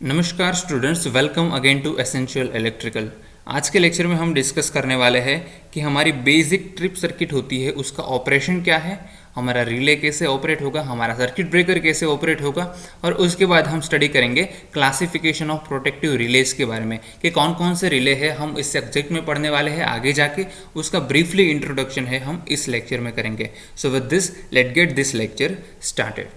नमस्कार students, welcome again to essential electrical. आज के लेक्चर में हम डिस्कस करने वाले हैं कि हमारी बेसिक ट्रिप सर्किट होती है उसका ऑपरेशन क्या है, हमारा रिले कैसे ऑपरेट होगा, हमारा सर्किट ब्रेकर कैसे ऑपरेट होगा, और उसके बाद हम स्टडी करेंगे क्लासिफिकेशन ऑफ प्रोटेक्टिव रिलेज के बारे में कि कौन कौन से रिले है हम इस सब्जेक्ट में पढ़ने वाले हैं आगे जाके। उसका ब्रीफली इंट्रोडक्शन है हम इस लेक्चर में करेंगे। So with this let get this lecture started.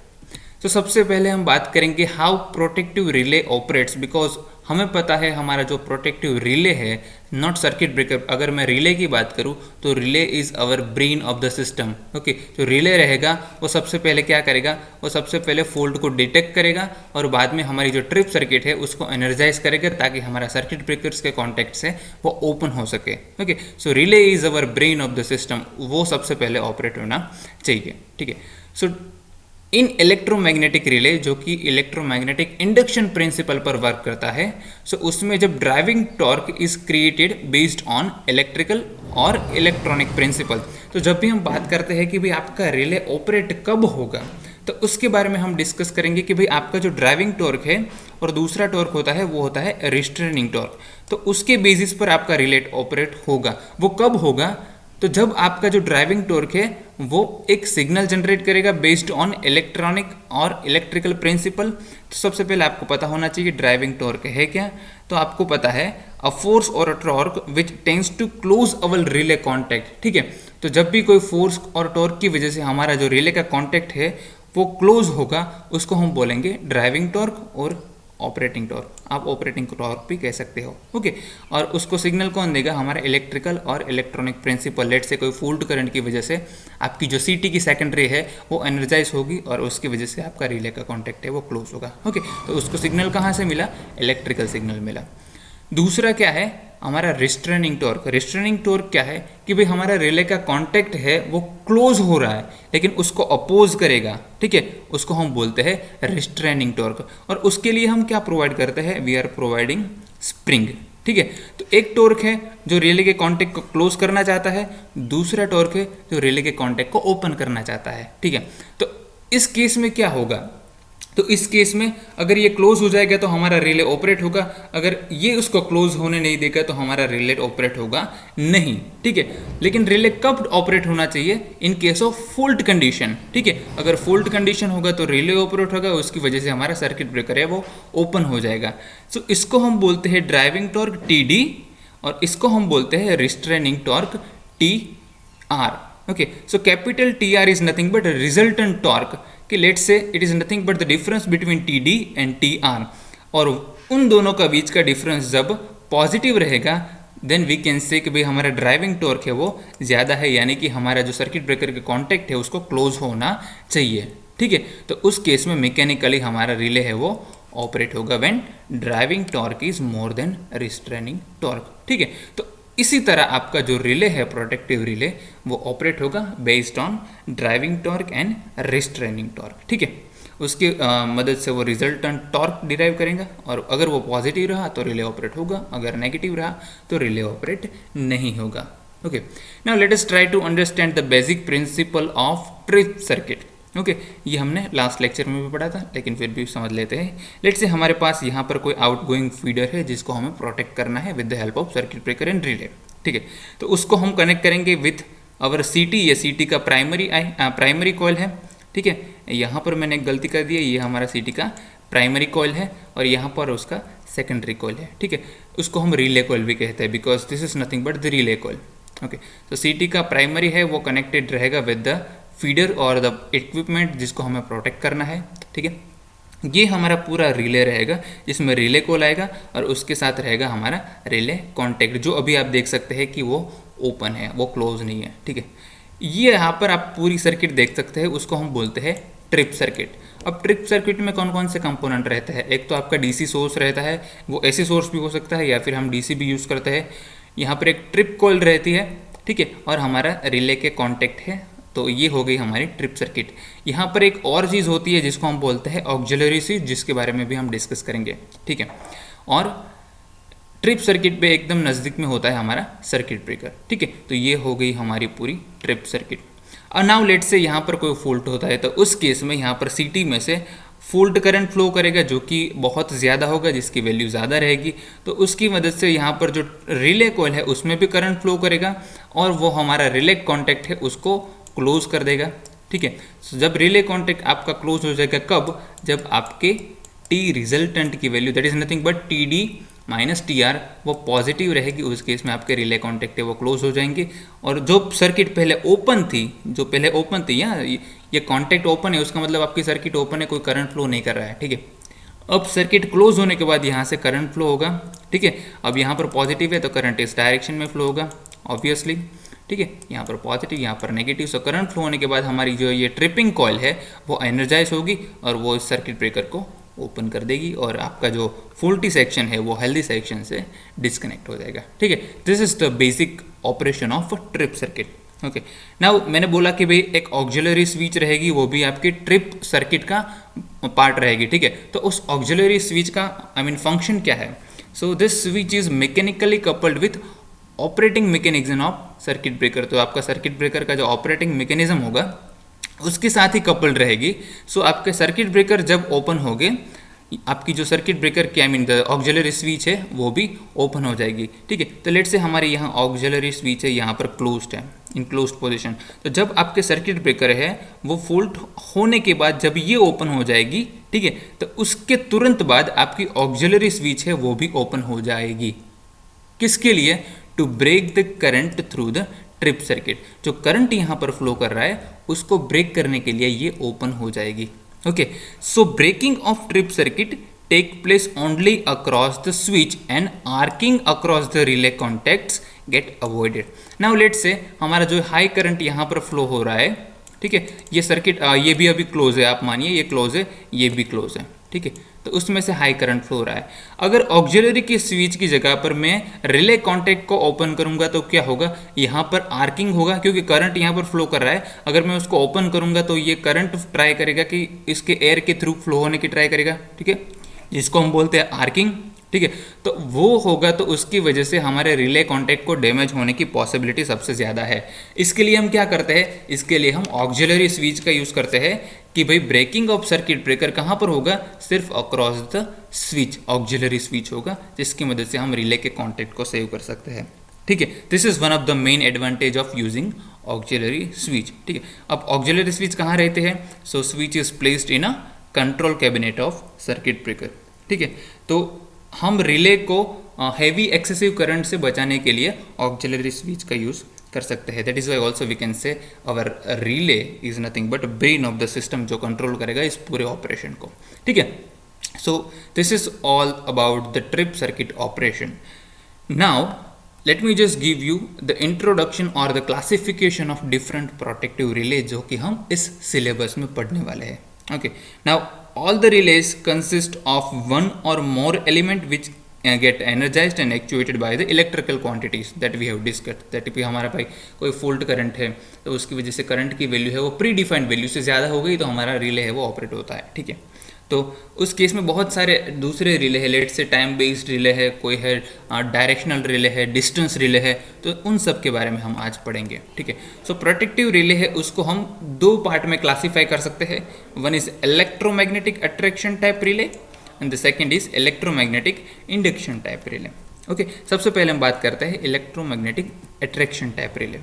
तो सबसे पहले हम बात करेंगे how protective relay operates, because हमें पता है हमारा जो प्रोटेक्टिव रिले है, नॉट सर्किट ब्रेकर। अगर मैं रिले की बात करूं तो relay is our brain of the system. Okay, जो रिले रहेगा वो सबसे पहले क्या करेगा, वो सबसे पहले फॉल्ट को डिटेक्ट करेगा और बाद में हमारी जो ट्रिप सर्किट है उसको एनर्जाइज करेगा ताकि हमारा सर्किट ब्रेकर्स के कॉन्टेक्ट से वो ओपन हो सके। Okay, so relay is our brain of the system, वो सबसे पहले ऑपरेट होना चाहिए। ठीक है, सो इन इलेक्ट्रोमैग्नेटिक रिले, जो कि इलेक्ट्रोमैग्नेटिक इंडक्शन प्रिंसिपल पर वर्क करता है, सो उसमें जब driving torque is created based on electrical और इलेक्ट्रॉनिक प्रिंसिपल, तो जब भी हम बात करते हैं कि भाई आपका रिले ऑपरेट कब होगा, तो उसके बारे में हम डिस्कस करेंगे कि भाई आपका जो ड्राइविंग टॉर्क है और दूसरा टॉर्क होता है वो होता है रिस्ट्रेनिंग टॉर्क। तो उसके बेसिस पर आपका रिले ऑपरेट होगा। वो कब होगा, तो जब आपका जो ड्राइविंग टॉर्क है वो एक सिग्नल जनरेट करेगा बेस्ड ऑन इलेक्ट्रॉनिक और इलेक्ट्रिकल प्रिंसिपल। तो सबसे पहले आपको पता होना चाहिए ड्राइविंग टॉर्क है क्या। तो आपको पता है अ फोर्स और a torque which tends to close our relay contact. ठीक है, तो जब भी कोई फोर्स और टॉर्क की वजह से हमारा जो रिले का कॉन्टैक्ट है वो क्लोज होगा, उसको हम बोलेंगे ड्राइविंग टॉर्क और ऑपरेटिंग टॉर्क। आप ऑपरेटिंग टॉर्क भी कह सकते हो। ओके, और उसको सिग्नल कौन देगा, हमारा इलेक्ट्रिकल और इलेक्ट्रॉनिक प्रिंसिपल। लेट से कोई फॉल्ट करंट की वजह से आपकी जो सीटी की सेकेंडरी है वो एनर्जाइज होगी और उसकी वजह से आपका रिले का कॉन्टैक्ट है वो क्लोज होगा। ओके, तो उसको सिग्नल कहाँ से मिला, इलेक्ट्रिकल सिग्नल मिला। दूसरा क्या है, हमारा रिस्ट्रेनिंग टॉर्क। रिस्ट्रेनिंग टॉर्क क्या है कि भाई हमारा रिले का कांटेक्ट है वो क्लोज हो रहा है लेकिन उसको अपोज करेगा। ठीक है, उसको हम बोलते हैं रिस्ट्रेनिंग टॉर्क। और उसके लिए हम क्या प्रोवाइड करते हैं, वी आर प्रोवाइडिंग स्प्रिंग। ठीक है, तो एक टॉर्क है जो रिले के कांटेक्ट को क्लोज करना चाहता है, दूसरा टॉर्क है जो रिले के कांटेक्ट को ओपन करना चाहता है। ठीक है, तो इस केस में क्या होगा, तो इस केस में अगर ये क्लोज हो जाएगा तो हमारा रिले ऑपरेट होगा, अगर ये उसको क्लोज होने नहीं देगा तो हमारा रिले ऑपरेट होगा नहीं। ठीक है, लेकिन रिले कब ऑपरेट होना चाहिए, इन केस ऑफ फॉल्ट कंडीशन। ठीक है, अगर फॉल्ट कंडीशन होगा तो रिले ऑपरेट होगा, उसकी वजह से हमारा सर्किट ब्रेकर है वो ओपन हो जाएगा। सो इसको हम बोलते हैं ड्राइविंग टॉर्क टी और इसको हम बोलते हैं restraining torque TR। Okay, so capital TR is nothing but resultant torque कि let's say it is nothing but the difference between TD and TR, और उन दोनों का बीच का डिफरेंस जब पॉजिटिव रहेगा देन वी कैन से कि भाई हमारा ड्राइविंग टॉर्क है वो ज़्यादा है, यानी कि हमारा जो सर्किट ब्रेकर के कॉन्टैक्ट है उसको क्लोज होना चाहिए। ठीक है, तो उस केस में मैकेनिकली हमारा रिले है वो ऑपरेट होगा when driving torque is more than restraining torque. ठीक है, तो इसी तरह आपका जो रिले है प्रोटेक्टिव रिले वो ऑपरेट होगा based on driving torque and restraining torque. ठीक है, उसकी मदद से वो रिजल्टेंट टॉर्क डिराइव करेंगे और अगर वो पॉजिटिव रहा तो रिले ऑपरेट होगा, अगर नेगेटिव रहा तो रिले ऑपरेट नहीं होगा। Okay, now let us try to understand the basic principle of trip circuit. Okay, ये हमने लास्ट लेक्चर में भी पढ़ा था लेकिन फिर भी समझ लेते हैं। लेट से हमारे पास यहाँ पर कोई आउटगोइंग फीडर है जिसको हमें प्रोटेक्ट करना है with the help of circuit breaker and relay. ठीक है, तो उसको हम कनेक्ट करेंगे विथ अवर CT। ये CT का प्राइमरी कॉइल है। ठीक है, यहाँ पर मैंने एक गलती कर दी है, ये हमारा CT का प्राइमरी कॉइल है और यहाँ पर उसका सेकेंडरी कॉइल है। ठीक है, उसको हम रिले कॉइल भी कहते हैं because this is nothing but the relay coil. Okay, तो CT का प्राइमरी है वो कनेक्टेड रहेगा विद द फीडर और द इक्विपमेंट जिसको हमें प्रोटेक्ट करना है। ठीक है, ये हमारा पूरा रिले रहेगा जिसमें रिले कॉल आएगा और उसके साथ रहेगा हमारा रिले कॉन्टैक्ट, जो अभी आप देख सकते हैं कि वो ओपन है, वो क्लोज नहीं है। ठीक है, ये यहाँ पर आप पूरी सर्किट देख सकते हैं, उसको हम बोलते हैं ट्रिप सर्किट। अब ट्रिप सर्किट में कौन कौन से कंपोनेंट रहते हैं, एक तो आपका DC सोर्स रहता है, वो AC सोर्स भी हो सकता है या फिर हम DC भी यूज़ करते हैं। यहाँ पर एक ट्रिप कॉइल रहती है। ठीक है, और हमारा रिले के कॉन्टैक्ट है, तो ये हो गई हमारी ट्रिप सर्किट। यहाँ पर एक और चीज़ होती है जिसको हम बोलते हैं ऑक्सिलरी स्विच, जिसके बारे में भी हम डिस्कस करेंगे। ठीक है, और ट्रिप सर्किट पे एकदम नज़दीक में होता है हमारा सर्किट ब्रेकर। ठीक है, तो ये हो गई हमारी पूरी ट्रिप सर्किट। और नाउ लेट से यहाँ पर कोई फॉल्ट होता है तो उस केस में यहाँ पर CT में से फुल्ड करंट फ्लो करेगा जो कि बहुत ज़्यादा होगा, जिसकी वैल्यू ज़्यादा रहेगी, तो उसकी मदद से यहाँ पर जो रिले कॉइल है उसमें भी करंट फ्लो करेगा और वो हमारा रिले कॉन्टैक्ट है उसको क्लोज कर देगा। ठीक है, so, जब रिले कॉन्टैक्ट आपका क्लोज हो जाएगा कब, जब आपके टी रिजल्टेंट की value that is nothing but T D minus T R वो पॉजिटिव रहेगी, उस केस में आपके रिले कॉन्टैक्ट है वो क्लोज हो जाएंगे। और जो सर्किट पहले ओपन थी या ये कॉन्टैक्ट ओपन है, उसका मतलब आपकी सर्किट ओपन है, कोई करंट फ्लो नहीं कर रहा है। ठीक है, अब सर्किट क्लोज होने के बाद यहाँ से करंट फ्लो होगा। ठीक है, अब यहाँ पर पॉजिटिव है तो करंट इस डायरेक्शन में फ्लो होगा ऑब्वियसली। ठीक है, यहाँ पर पॉजिटिव, यहाँ पर नेगेटिव। सो करंट फ्लो होने के बाद हमारी जो ये ट्रिपिंग कॉइल है वो एनर्जाइज होगी और वो इस सर्किट ब्रेकर को ओपन कर देगी और आपका जो फॉल्टी सेक्शन है वो हेल्दी सेक्शन से डिस्कनेक्ट हो जाएगा। ठीक है, this is the basic operation of trip circuit. Okay, now मैंने बोला कि भाई एक ऑक्सिलरी स्विच रहेगी, वो भी आपकी ट्रिप सर्किट का पार्ट रहेगी। ठीक है, तो उस ऑक्सिलरी स्विच का फंक्शन क्या है? So this switch is mechanically coupled with operating mechanism of circuit breaker. तो आपका सर्किट ब्रेकर का जो ऑपरेटिंग मैकेनिज्म होगा उसके साथ ही कपल्ड रहेगी। सो आपके सर्किट ब्रेकर जब ओपन होंगे, आपकी जो सर्किट ब्रेकर की द ऑक्सिलरी स्विच है वो भी ओपन हो जाएगी। ठीक है, तो लेट से हमारे यहाँ ऑक्सिलरी स्विच है, यहाँ पर क्लोज्ड है, इन क्लोज्ड पोजीशन। तो जब आपके सर्किट ब्रेकर है वो फुल होने के बाद जब ये ओपन हो जाएगी, ठीक है, तो उसके तुरंत बाद आपकी ऑक्सिलरी स्विच है वो भी ओपन हो जाएगी। किसके लिए? To break the current through the trip circuit. जो करंट यहाँ पर फ्लो कर रहा है उसको ब्रेक करने के लिए ये ओपन हो जाएगी। Okay, so breaking of trip circuit take place only across the switch and arcing across the relay contacts get avoided. Now let say हमारा जो हाई करंट यहाँ पर फ्लो हो रहा है, ठीक है, ये सर्किट ये भी अभी क्लोज है, आप मानिए ये क्लोज है, ये भी क्लोज है। ठीक है, तो उसमें से हाई करंट फ्लो हो रहा है। अगर ऑक्सिलरी की स्विच की जगह पर मैं रिले कॉन्टैक्ट को ओपन करूंगा तो क्या होगा? यहाँ पर आर्किंग होगा, क्योंकि करंट यहाँ पर फ्लो कर रहा है। अगर मैं उसको ओपन करूंगा तो ये करंट ट्राई करेगा कि इसके एयर के थ्रू फ्लो होने की ट्राई करेगा। ठीक है, जिसको हम बोलते हैं आर्किंग। ठीक है, तो वो होगा तो उसकी वजह से हमारे रिले कॉन्टैक्ट को डैमेज होने की पॉसिबिलिटी सबसे ज़्यादा है। इसके लिए हम क्या करते हैं? इसके लिए हम ऑक्सिलरी स्विच का यूज़ करते हैं कि भाई ब्रेकिंग ऑफ सर्किट ब्रेकर कहाँ पर होगा? सिर्फ across the switch, auxiliary switch होगा, जिसकी मदद से हम रिले के कॉन्टैक्ट को सेव कर सकते हैं। ठीक है, this is one of the main advantage of using auxiliary switch. ठीक है, अब ऑक्सिलरी स्विच कहाँ रहते हैं? So switch is placed in a control cabinet of circuit breaker. ठीक है, तो हम रिले को हैवी एक्सेसिव करंट से बचाने के लिए ऑक्सिलरी स्विच का यूज़ कर सकते हैं। That is why also we can say our relay is nothing but brain of the system, जो कंट्रोल करेगा इस पूरे ऑपरेशन को। ठीक है, so this is all about the trip circuit operation. Now let me just give you the introduction और the classification of different protective relay जो कि हम इस सिलेबस में पढ़ने वाले हैं। Okay, now all the relays consist of one or more element which get energized and actuated by the electrical quantities that we have discussed। that भी हमारा भाई कोई फॉल्ट करंट है तो उसकी वजह से करंट की वैल्यू है वो प्री डिफाइंड वैल्यू से ज़्यादा हो गई तो हमारा रिले है वो ऑपरेट होता है। ठीक है, तो उस केस में बहुत सारे दूसरे रिले है, लेट से टाइम बेस्ड रिले है, कोई है डायरेक्शनल रिले है, डिस्टेंस रिले है, तो उन सब के बारे में हम आज पढ़ेंगे। ठीक है, सो प्रोटेक्टिव रिले है उसको हम दो पार्ट में क्लासीफाई कर सकते हैं। One is electromagnetic attraction type relay and the second is electromagnetic induction type relay. Okay, सबसे पहले हम बात करते हैं electromagnetic attraction type relay.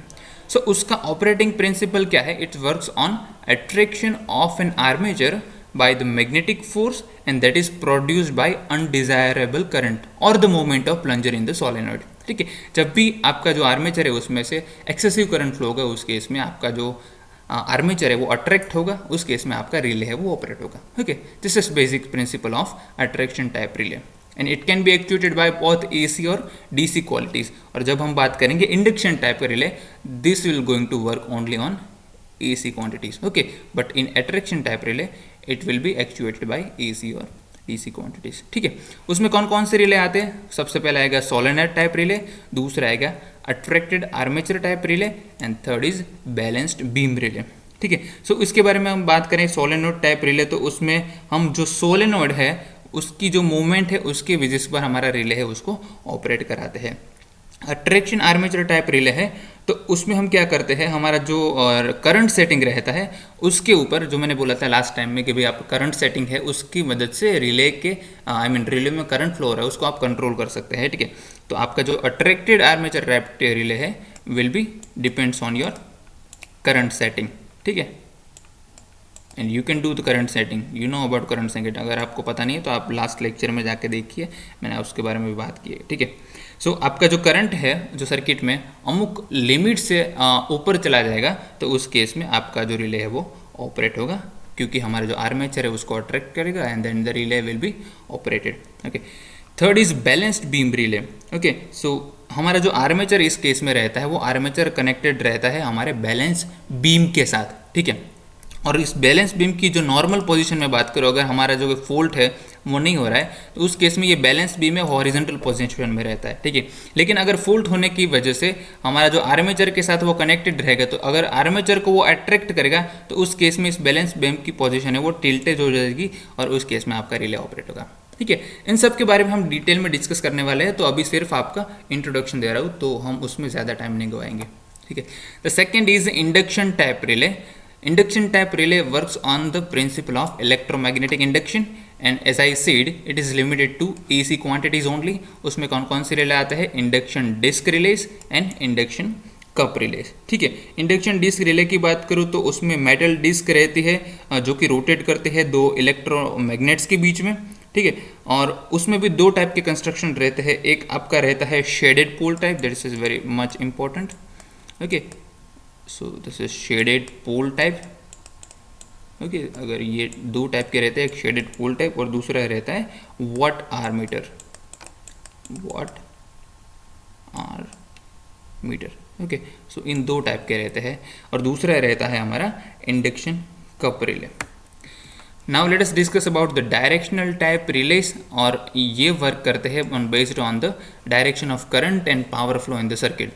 So उसका ऑपरेटिंग प्रिंसिपल क्या है? It works on attraction of an armature by the magnetic force and that is produced by undesirable current or the movement of plunger in the solenoid। ठीक है, जब भी आपका जो armature है उसमें से एक्सेसिव करंट फ्लो होगा उस केस में आपका जो आर्मेचर है वो अट्रैक्ट होगा, उस केस में आपका रिले है वो ऑपरेट होगा। Okay, this is basic principle of attraction type relay and it can be actuated by both AC और DC क्वालिटीज। और जब हम बात करेंगे इंडक्शन टाइप का relay, this will going to work only on AC quantities। okay, but in attraction type relay it will be actuated by AC और DC quantities। ठीक है, उसमें कौन कौन से रिले आते हैं? सबसे पहले आएगा सोलेनॉइड टाइप रिले, दूसरा आएगा attracted armature type relay and third is balanced beam relay. ठीक है, सो इसके बारे में हम बात करें सोलेनॉइड टाइप रिले, तो उसमें हम जो सोलेनॉइड है उसकी जो मूवमेंट है उसके बेसिस पर हमारा रिले है उसको ऑपरेट कराते हैं। अट्रैक्शन आर्मेचर टाइप रिले है तो उसमें हम क्या करते हैं, हमारा जो करंट सेटिंग रहता है उसके ऊपर, जो मैंने बोला था लास्ट टाइम में कि भाई आप करंट सेटिंग है उसकी मदद से रिले के रिले में करंट फ्लो हो रहा है उसको आप कंट्रोल कर सकते हैं, ठीक है। तो आपका जो अट्रैक्टेड आर्मेचर रैप्ड रिले है will be depends on your current setting, ठीक है। And you can do the current setting, you know about current setting. अगर आपको पता नहीं है तो आप लास्ट लेक्चर में जाके देखिए, मैंने उसके बारे में भी बात की है, ठीक है। सो आपका जो करंट है जो सर्किट में अमुक लिमिट से ऊपर चला जाएगा तो उस केस में आपका जो रिले है वो ऑपरेट होगा, क्योंकि हमारा जो आर्मेचर है उसको अट्रैक्ट करेगा and then the relay will be operated, okay. Third is balanced beam relay, okay. So हमारा जो आर्मेचर इस केस में रहता है वो आर्मेचर कनेक्टेड रहता है हमारे बैलेंस बीम के साथ, ठीक है। और इस बैलेंस बीम की जो नॉर्मल पोजीशन में बात करो, अगर हमारा जो फॉल्ट है वो नहीं हो रहा है तो उस केस में ये बैलेंस बीम है हॉरिजॉन्टल पोजीशन में रहता है, ठीक है। लेकिन अगर फॉल्ट होने की वजह से हमारा जो आर्मेचर के साथ वो कनेक्टेड रहेगा, तो अगर आर्मेचर को वो अट्रैक्ट करेगा तो उस केस में इस बैलेंस बीम की पोजीशन है वो टिल्टेड हो जाएगी और उस केस में आपका रिले ऑपरेट होगा, ठीक है। इन सब के बारे में हम डिटेल में डिस्कस करने वाले हैं, तो अभी सिर्फ आपका इंट्रोडक्शन दे रहा हूँ, तो हम उसमें ज़्यादा टाइम नहीं गवाएंगे, ठीक है। The second is induction type relay. Induction type relay works on the principle of electromagnetic induction and as I said it is limited to AC quantities only। उसमें कौन कौन से रिले आते हैं, induction disc relays and induction cup relays, ठीक है। Induction disc relay की बात करूँ तो उसमें मेटल डिस्क रहती है जो कि रोटेट करते हैं दो इलेक्ट्रोमैग्नेट्स के बीच में, ठीक है। और उसमें भी दो टाइप के कंस्ट्रक्शन रहते हैं, एक आपका रहता है shaded pole type, that is very much important, okay. So this is shaded pole type, okay. अगर ये दो टाइप के रहते हैं, एक शेडेड पोल टाइप और दूसरा रहता है वॉट आर मीटर, ओके। सो इन दो टाइप के रहते हैं और दूसरा रहता है हमारा induction cup relay. Now let us discuss about the directional type release, और ये वर्क करते हैं based on the direction of current and power flow in the circuit,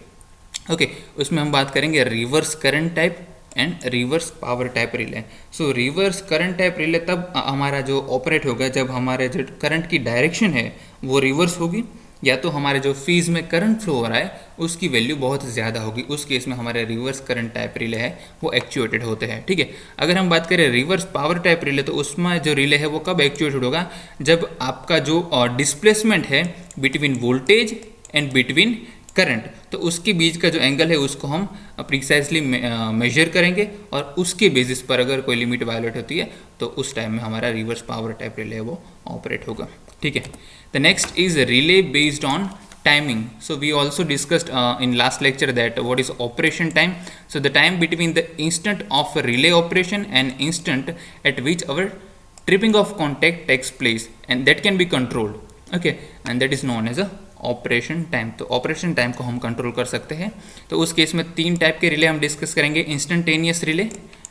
okay. उसमें हम बात करेंगे reverse current type and reverse power type relay. So reverse current type relay तब हमारा जो ऑपरेट होगा जब हमारे जो करंट की डायरेक्शन है वो रिवर्स होगी, या तो हमारे जो फेज में करंट फ्लो हो रहा है उसकी वैल्यू बहुत ज़्यादा होगी, उस केस में हमारे रिवर्स करंट टाइप रिले है वो एक्चुएटेड होते हैं, ठीक है। अगर हम बात करें रिवर्स पावर टाइप रिले तो उसमें जो रिले है वो कब एक्चुएटेड होगा, जब आपका जो डिस्प्लेसमेंट है between voltage and between current, तो उसके बीच का जो एंगल है उसको हम प्रिसाइजली मेजर करेंगे और उसके बेसिस पर अगर कोई लिमिट वायलेट होती है तो उस टाइम में हमारा रिवर्स पावर टाइप रिले वो ऑपरेट होगा, ठीक है। The next is relay based on timing. So we also discussed in last lecture that what is operation time. So the time between the instant of relay operation and instant at which our tripping of contact takes place and that can be controlled, okay, and that is known as a operation time. तो operation time को हम control कर सकते हैं। तो उस case में तीन टाइप के रिले हम डिस्कस करेंगे, instantaneous relay,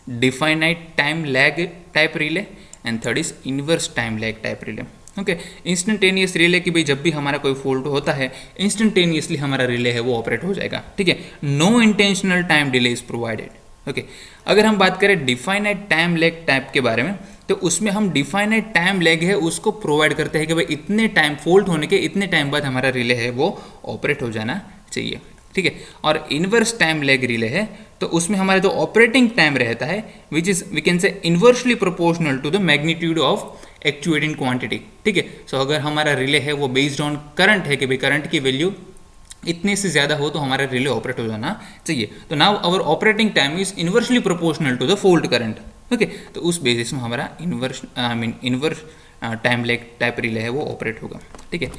definite time lag type relay and third is inverse time lag type relay, okay. Instantaneous relay की भाई जब भी हमारा कोई फॉल्ट होता है इंस्टेंटेनियसली हमारा रिले है वो ऑपरेट हो जाएगा, ठीक है। No intentional time delay is provided, okay. अगर हम बात करें डिफाइनाइट टाइम लैग टाइप के बारे में तो उसमें हम डिफाइनाइट टाइम लैग है उसको प्रोवाइड करते हैं कि भाई इतने टाइम फॉल्ट होने के इतने टाइम बाद हमारा रिले है वो ऑपरेट हो जाना चाहिए, ठीक है। और इनवर्स टाइम लैग रिले है तो उसमें हमारा जो ऑपरेटिंग टाइम रहता है which is we can say inversely proportional to the magnitude of actuating quantity, ठीक है। सो अगर हमारा रिले है वो बेस्ड ऑन करंट है कि भाई करंट की वैल्यू इतने से ज़्यादा हो तो हमारा रिले ऑपरेट हो जाना चाहिए, तो now our operating time is inversely proportional to the fault current, okay. तो उस बेसिस में हमारा inverse time lag type relay है वो ऑपरेट होगा, ठीक है।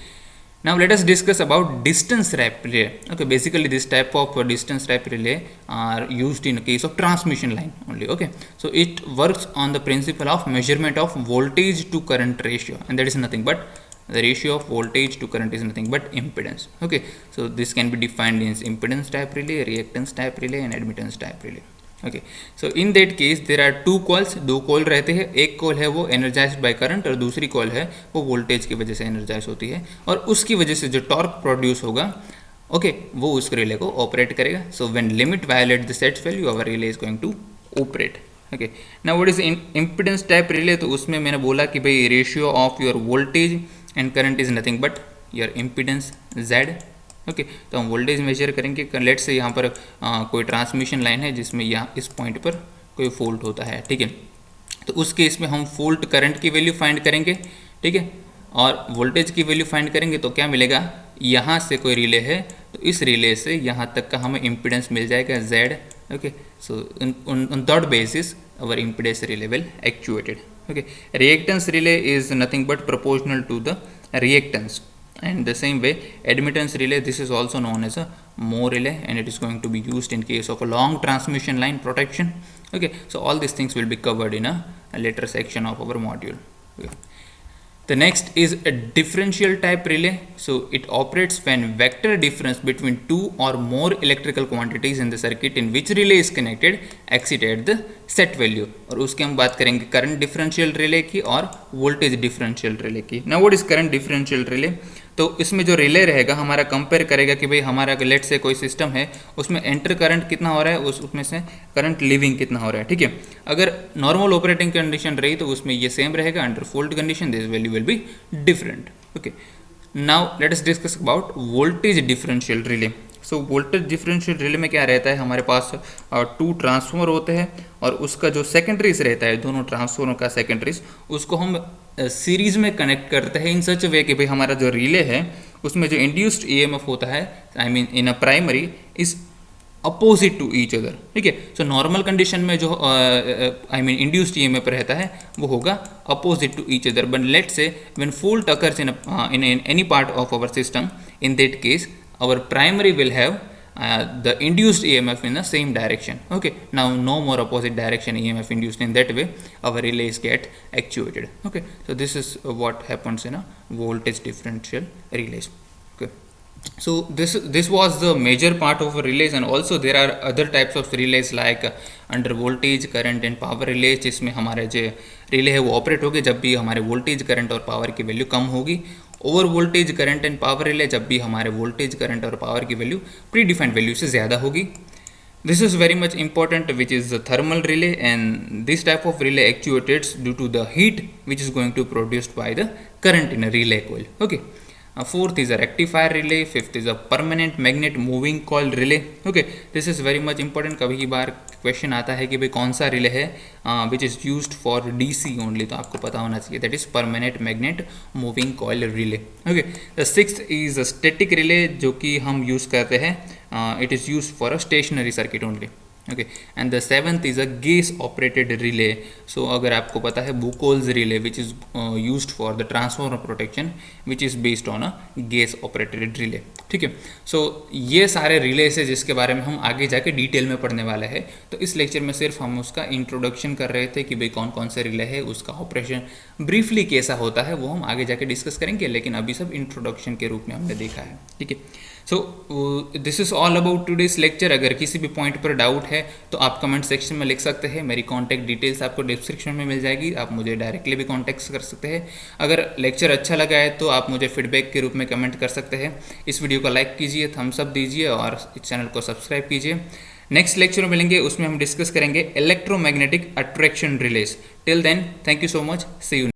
Now let us discuss about distance type relay, okay. Basically this type of distance type relay are used in case of transmission line only, okay. So it works on the principle of measurement of voltage to current ratio and that is nothing but the ratio of voltage to current is nothing but impedance, okay. So this can be defined as impedance type relay, reactance type relay and admittance type relay, okay. So in that case there are two coils, दो call रहते हैं, एक call है वो energised by current और दूसरी call है वो वोल्टेज की वजह से एनर्जाइज होती है और उसकी वजह से जो टॉर्क प्रोड्यूस होगा, ओके, वो उस रिले को ऑपरेट करेगा। So when limit violate the set value our relay is going to operate, okay. Now what is impedance type relay, तो उसमें मैंने बोला कि भाई ratio of your voltage and current is nothing but your impedance Z okay, तो हम voltage measure करेंगे। Late से यहाँ पर कोई ट्रांसमिशन लाइन है जिसमें यहाँ इस पॉइंट पर कोई फॉल्ट होता है, ठीक है। तो उस केस में हम फॉल्ट करंट की वैल्यू फाइंड करेंगे, ठीक है, और वोल्टेज की वैल्यू फाइंड करेंगे। तो क्या मिलेगा, यहाँ से कोई रिले है तो इस रिले से यहाँ तक का हमें इम्पीडेंस मिल जाएगा Z। Okay, so on that basis our impedance relay will actuated. Okay, reactance relay is nothing but proportional to the reactance, and the same way admittance relay, this is also known as a Moore relay, and it is going to be used in case of a long transmission line protection. Okay, so all these things will be covered in a later section of our module. Okay. The next is a differential type relay. So it operates when vector difference between two or more electrical quantities in the circuit in which relay is connected exceed at the set value. और उसके हम बात करेंगे current differential relay की और voltage differential relay की। Now what is current differential relay? तो इसमें जो रिले रहेगा हमारा कंपेयर करेगा कि भाई हमारा लेट से कोई सिस्टम है उसमें एंटर करंट कितना हो रहा है, उसमें से करंट लिविंग कितना हो रहा है, ठीक है। अगर नॉर्मल ऑपरेटिंग कंडीशन रही तो उसमें ये सेम रहेगा, under fault condition this value will be different. Okay, now let us discuss about voltage differential relay. So voltage differential relay में क्या रहता है, हमारे पास 2 ट्रांसफॉर्मर होते हैं और उसका जो सेकेंडरीज रहता है, दोनों ट्रांसफॉर्मर का सेकेंडरीज, उसको हम सीरीज में कनेक्ट करते हैं इन सच वे कि भाई हमारा जो रिले है उसमें जो इंड्यूस्ड ईएमएफ होता है, I mean in a primary, is opposite to each other, ठीक है। सो नॉर्मल कंडीशन में जो आई मीन इंड्यूस्ड ईएमएफ रहता है वो होगा opposite to each other, but let say when fault occurs in any part of our system, in that case our primary will have the induced EMF in the same direction. Okay, now no more opposite direction EMF induced. In that way our relays get actuated. Okay, so this is what happens in a voltage differential relays. Okay, so this was the major part of relays, and also there are other types of relays like under voltage current and power relays, जिसमें हमारे जो relay है वो operate होगी जब भी हमारे voltage current और पावर की वैल्यू कम होगी। Over voltage current and power relay जब भी हमारे वोल्टेज करंट और पावर की वैल्यू प्री डिफाइंड वैल्यू से ज़्यादा होगी। This is very much important which is the thermal relay, and this type of relay actuateds due to the heat which is going to produced by the current in a relay coil. Okay, fourth is a rectifier relay, fifth is a permanent magnet moving coil relay. Okay, this is very much important. कभी की बार question आता है कि भाई कौन सा relay है which is used for DC only, तो आपको पता होना चाहिए that is permanent magnet moving coil relay. Okay, the sixth is a static relay, जो कि हम यूज़ करते हैं, it is used for a stationary circuit only. Okay, and the seventh is a gas operated relay. So अगर आपको पता है Buchholz relay which is used for the transformer protection which is based on a gas operated relay, ठीक है। सो ये सारे रिलेस है जिसके बारे में हम आगे जाके डिटेल में पढ़ने वाले हैं। तो इस लेक्चर में सिर्फ हम उसका इंट्रोडक्शन कर रहे थे कि भाई कौन कौन से रिले है, उसका ऑपरेशन ब्रीफली कैसा होता है वो हम आगे जाके डिस्कस करेंगे, लेकिन अभी सब इंट्रोडक्शन के रूप में हमने देखा है, ठीक है। So this is all about today's lecture. अगर किसी भी पॉइंट पर डाउट है तो आप कमेंट सेक्शन में लिख सकते हैं। मेरी कॉन्टैक्ट डिटेल्स आपको डिस्क्रिप्शन में मिल जाएगी, आप मुझे डायरेक्टली भी कॉन्टैक्ट कर सकते हैं। अगर लेक्चर अच्छा लगा है तो आप मुझे फीडबैक के रूप में कमेंट कर सकते हैं। इस वीडियो को लाइक कीजिए, थम्स अप दीजिए और इस चैनल को सब्सक्राइब कीजिए। नेक्स्ट लेक्चर में मिलेंगे, उसमें हम डिस्कस करेंगे electromagnetic attraction relays. Till then, thank you so much, see you.